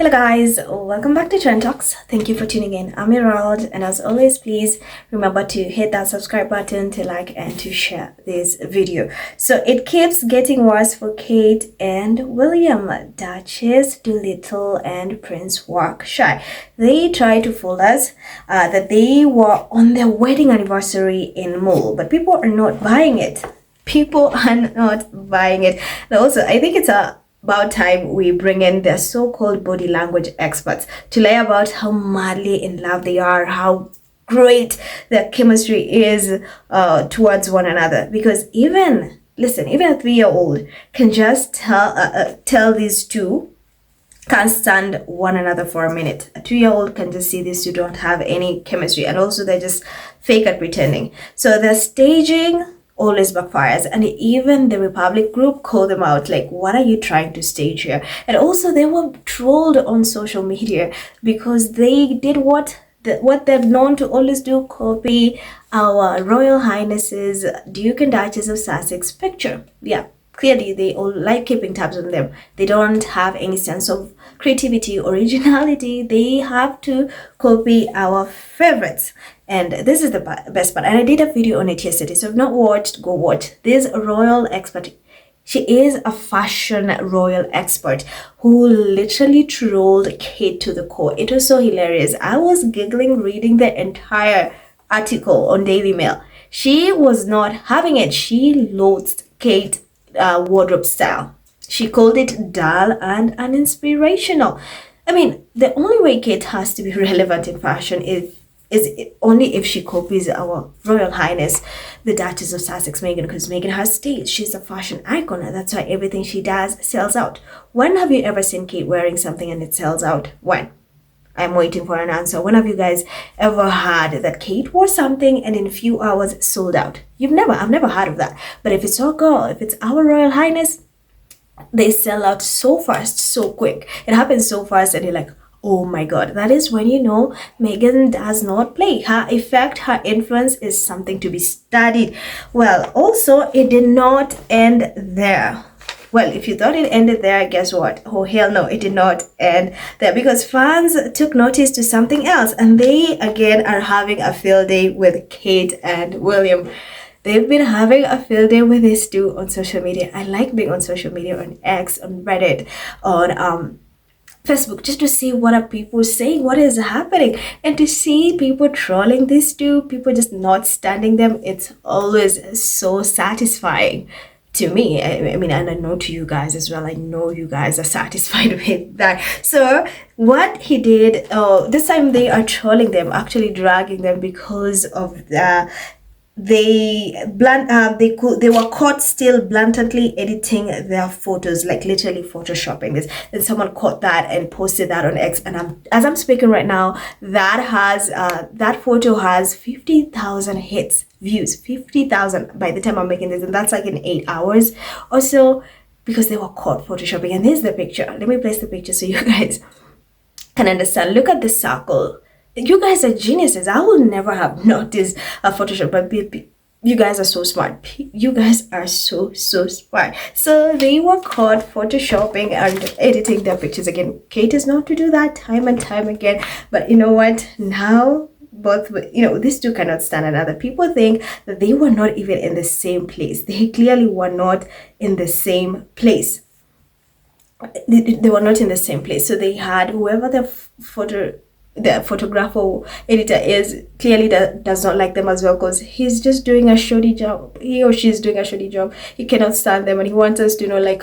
Hello guys, welcome back to Trend Talks. Thank you for tuning in. I'm Erald, and as always, please remember to hit that subscribe button, to like and to share this video. So it keeps getting worse for Kate and William. Duchess, Doolittle, and Prince walk shy. They try to fool us that they were on their wedding anniversary in Mole, but people are not buying it. People are not buying it. And also, I think it's about time we bring in the so-called body language experts to lay about how madly in love they are, how great their chemistry is towards one another. Because even a 3-year-old can just tell these two can't stand one another for a minute. A 2-year-old can just see these two don't have any chemistry, and also they're just fake at pretending. So the staging always backfires, and even the Republic group called them out, like, what are you trying to stage here? And also they were trolled on social media because they did what they've known to always do: copy our Royal Highnesses Duke and Duchess of Sussex picture. Yeah, clearly they all like keeping tabs on them. They don't have any sense of creativity, originality. They have to copy our favorites. And this is the best part. And I did a video on it yesterday. So if not watched, go watch. This royal expert, she is a fashion royal expert who literally trolled Kate to the core. It was so hilarious. I was giggling reading the entire article on Daily Mail. She was not having it. She loathed Kate's wardrobe style. She called it dull and uninspirational. I mean, the only way Kate has to be relevant in fashion is only if she copies our Royal Highness, the Duchess of Sussex, Meghan, because Meghan has taste. She's a fashion icon, and that's why everything she does sells out. When have you ever seen Kate wearing something and it sells out? When? I'm waiting for an answer. When have you guys ever heard that Kate wore something and in a few hours sold out? I've never heard of that. But if it's our girl, if it's our Royal Highness, they sell out so fast, so quick. It happens so fast, and you're like, oh my god. That is when you know Meghan does not play. Her effect, her influence is something to be studied. Well, also, it did not end there. Well, if you thought it ended there, guess what? Oh, hell no, it did not end there, because fans took notice to something else, and they again are having a field day with Kate and William. They've been having a field day with these two on social media. I like being on social media, on X, on Reddit, on Facebook, just to see what are people saying, what is happening, and to see people trolling these two, people just not standing them. It's always so satisfying to me. I mean, and I know to you guys as well. I know you guys are satisfied with that. So what he did, this time they are trolling them, actually dragging them because of they were caught still blatantly editing their photos, like literally photoshopping this. And someone caught that and posted that on X, and as I'm speaking right now, that photo has 50,000 hits, views, 50,000 by the time I'm making this, and that's like in 8 hours or so, because they were caught photoshopping. And here's the picture. Let me place the picture so you guys can understand. Look at the circle. You guys are geniuses. I would never have noticed a Photoshop, but you guys are so smart. You guys are so smart. So they were caught photoshopping and editing their pictures again. Kate is known to do that time and time again. But you know what? Now these two cannot stand another. People think that they were not even in the same place. They clearly were not in the same place. They were not in the same place. So they had whoever the photographer editor is, clearly does not like them as well, because he's just doing a shoddy job. He or she's doing a shoddy job. He cannot stand them, and he wants us to know, like,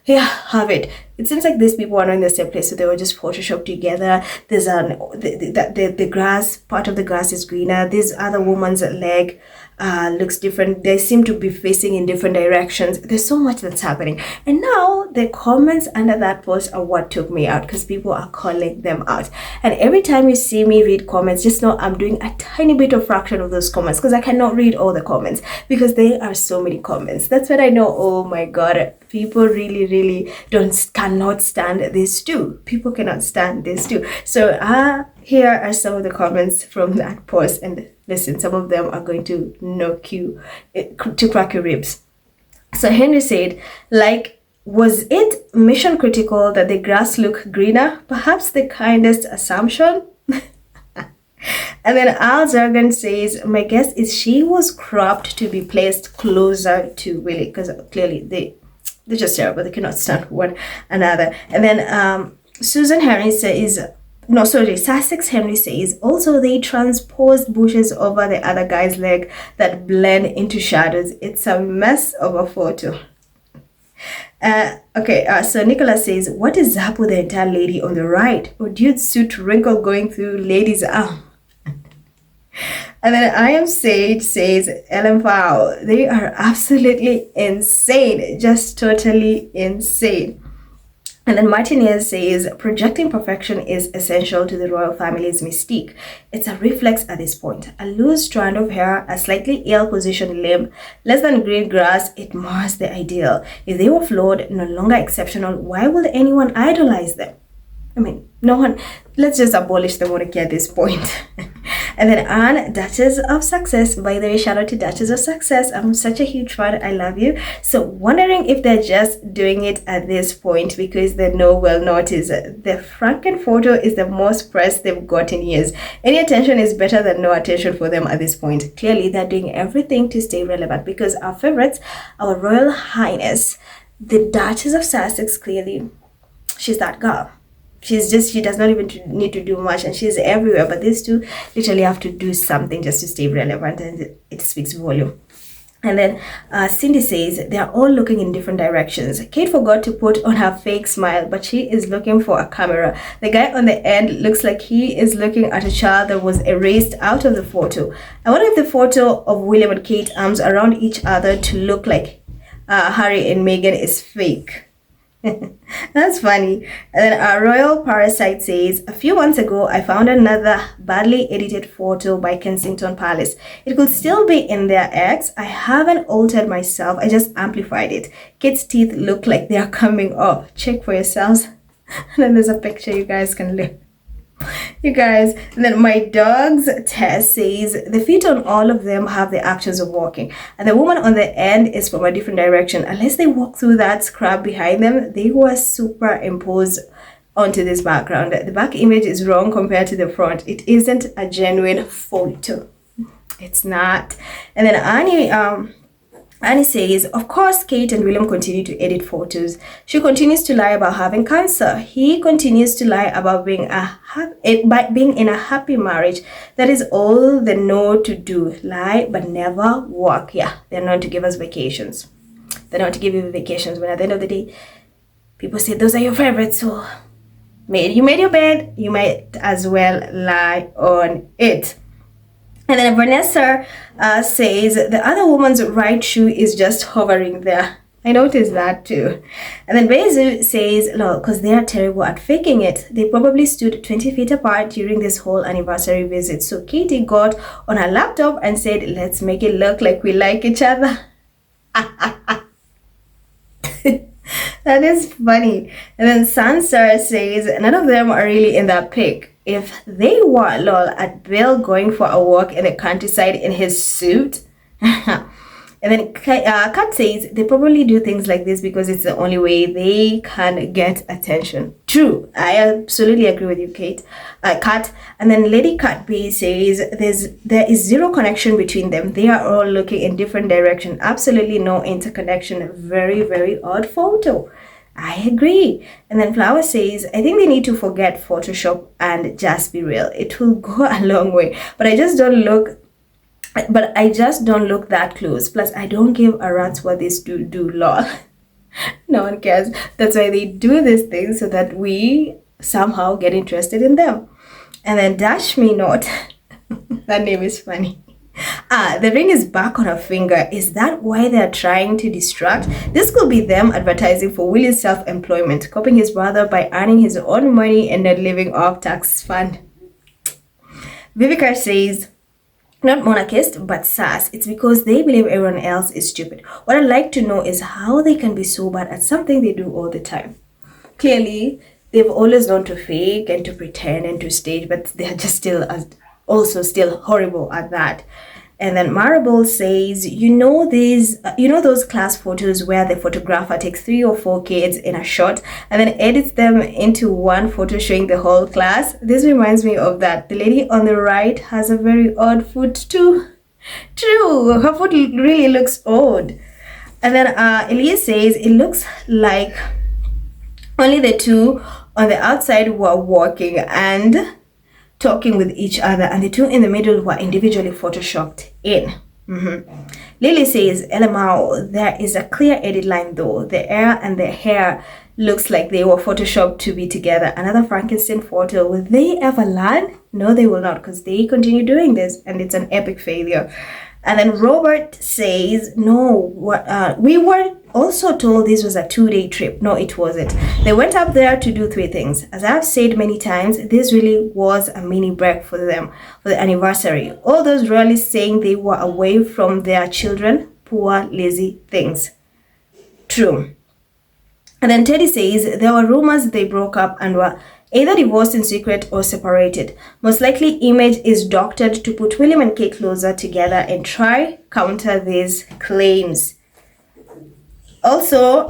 yeah, have it. It seems like these people are not in the same place, so they were just photoshopped together. There's the grass, part of the grass is greener. This other woman's leg looks different. They seem to be facing in different directions. There's so much that's happening. And now the comments under that post are what took me out, because people are calling them out. And every time you see me read comments, just know I'm doing a tiny bit of fraction of those comments, because I cannot read all the comments, because there are so many comments. That's when I know, oh my god, people really cannot stand these two. People cannot stand these two. So here are some of the comments from that post, and listen, some of them are going to knock you to crack your ribs. So Henry said, like Was it mission critical that the grass looked greener? Perhaps the kindest assumption. And then Al Zargan says, my guess is she was cropped to be placed closer to Willie, because clearly they're just terrible. They cannot stand one another. And then Susan Henry says, no, sorry, Sussex Henry says, also they transposed bushes over the other guy's leg that blend into shadows. It's a mess of a photo. So Nicholas says, what is up with the entire lady on the right? Or dude's suit wrinkle going through lady's arm? And then I Am Sage says, Ellen Powell, they are absolutely insane, just totally insane. And then Martinez says, projecting perfection is essential to the royal family's mystique. It's a reflex at this point. A loose strand of hair, a slightly ill-positioned limb, less than green grass, it mars the ideal. If they were flawed, no longer exceptional, why would anyone idolize them? I mean, no one, let's just abolish the monarchy at this point. And then Anne, Duchess of Success. By the way, shout out to Duchess of Success. I'm such a huge fan. I love you. So wondering if they're just doing it at this point because they know well notice. The Franken photo is the most press they've got in years. Any attention is better than no attention for them at this point. Clearly, they're doing everything to stay relevant because our favorites, our Royal Highness, the Duchess of Sussex, clearly, she's that girl. She does not even need to do much, and she's everywhere. But these two literally have to do something just to stay relevant, and it speaks volume. And then Cindy says, they are all looking in different directions. Kate forgot to put on her fake smile, but she is looking for a camera. The guy on the end looks like he is looking at a child that was erased out of the photo. I wonder if the photo of William and Kate arms around each other to look like Harry and Meghan is fake. That's funny. And then our Royal Parasite says, a few months ago I found another badly edited photo by Kensington Palace. It could still be in their ex. I haven't altered myself, I just amplified it. Kids' teeth look like they are coming off. Check for yourselves. And then there's a picture you guys can look. You guys, and then my dog's Tess says, the feet on all of them have the actions of walking, and the woman on the end is from a different direction. Unless they walk through that scrub behind them, they were superimposed onto this background. The back image is wrong compared to the front. It isn't a genuine photo. It's not. And then Annie says, of course, Kate and William continue to edit photos. She continues to lie about having cancer. He continues to lie about being in a happy marriage. That is all they know to do. Lie, but never work. Yeah, they're known to give us vacations. They're known to give you vacations when at the end of the day, people say those are your favorites. So you made your bed, you might as well lie on it. And then Vanessa says, the other woman's right shoe is just hovering there. I noticed that too. And then Bezu says, no, because they are terrible at faking it. They probably stood 20 feet apart during this whole anniversary visit. So Katie got on her laptop and said, let's make it look like we like each other. That is funny. And then Sansa says, none of them are really in that pic. If they were lol at Bill going for a walk in the countryside in his suit. And then Kat says they probably do things like this because it's the only way they can get attention. True, I absolutely agree with you, Kat. And then Lady Kat B says there is zero connection between them. They are all looking in different directions. Absolutely no interconnection. Very, very odd photo. I agree. And then Flower says, I think they need to forget Photoshop and just be real. It will go a long way. But I just don't look that close. Plus, I don't give a rat's what these do lol. No one cares. That's why they do these things, so that we somehow get interested in them. And then Dash Me Not. That name is funny. The ring is back on her finger. Is that why they're trying to distract? This could be them advertising for Willie's self-employment, copying his brother by earning his own money and not living off tax fund. Vivica says, not monarchist, but sass. It's because they believe everyone else is stupid. What I'd like to know is how they can be so bad at something they do all the time. Clearly, they've always known to fake and to pretend and to stage, but they're just still horrible at that. And then Marable says, you know those class photos where the photographer takes 3 or 4 kids in a shot and then edits them into one photo showing the whole class? This reminds me of that. The lady on the right has a very odd foot too. True, her foot really looks odd. And then Elise says, it looks like only the two on the outside were walking and talking with each other, and the two in the middle were individually photoshopped in. Lily says, LMAO, there is a clear edit line though. The hair and the hair looks like they were photoshopped to be together. Another Frankenstein photo. Will they ever learn? No, they will not, because they continue doing this and it's an epic failure. And then Robert says, no, we were also told this was a 2-day trip. No, it wasn't. They went up there to do 3 things. As I've said many times, this really was a mini break for them for the anniversary. All those really saying they were away from their children, poor lazy things. True. And then Teddy says there were rumors they broke up and were either divorced in secret or separated. Most likely Image is doctored to put William and Kate closer together and try counter these claims. Also,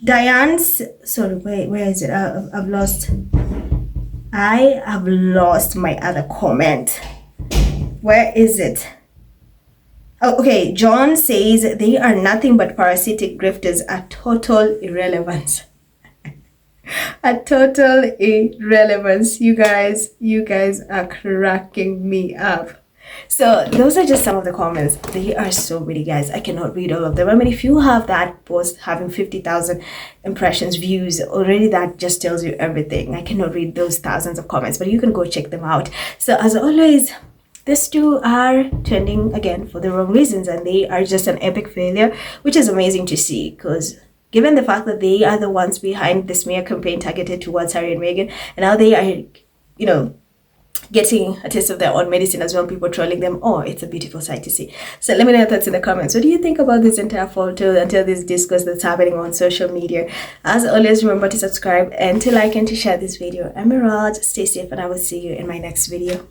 Diane's, where is it? I have lost my other comment. Where is it? Oh, okay, John says they are nothing but parasitic grifters, a total irrelevance. A total irrelevance. You guys are cracking me up. So those are just some of the comments. They are so many, guys. I cannot read all of them. I mean, if you have that post having 50,000 impressions, views, already that just tells you everything. I cannot read those thousands of comments, but you can go check them out. So as always, these two are trending again for the wrong reasons, and they are just an epic failure, which is amazing to see, because given the fact that they are the ones behind the smear campaign targeted towards Harry and Meghan, and now they are, getting a taste of their own medicine as well, people trolling them. Oh, it's a beautiful sight to see. So let me know your thoughts in the comments. What do you think about this entire photo, until this discourse that's happening on social media? As always, remember to subscribe and to like and to share this video. I'm Emerald. Stay safe, and I will see you in my next video.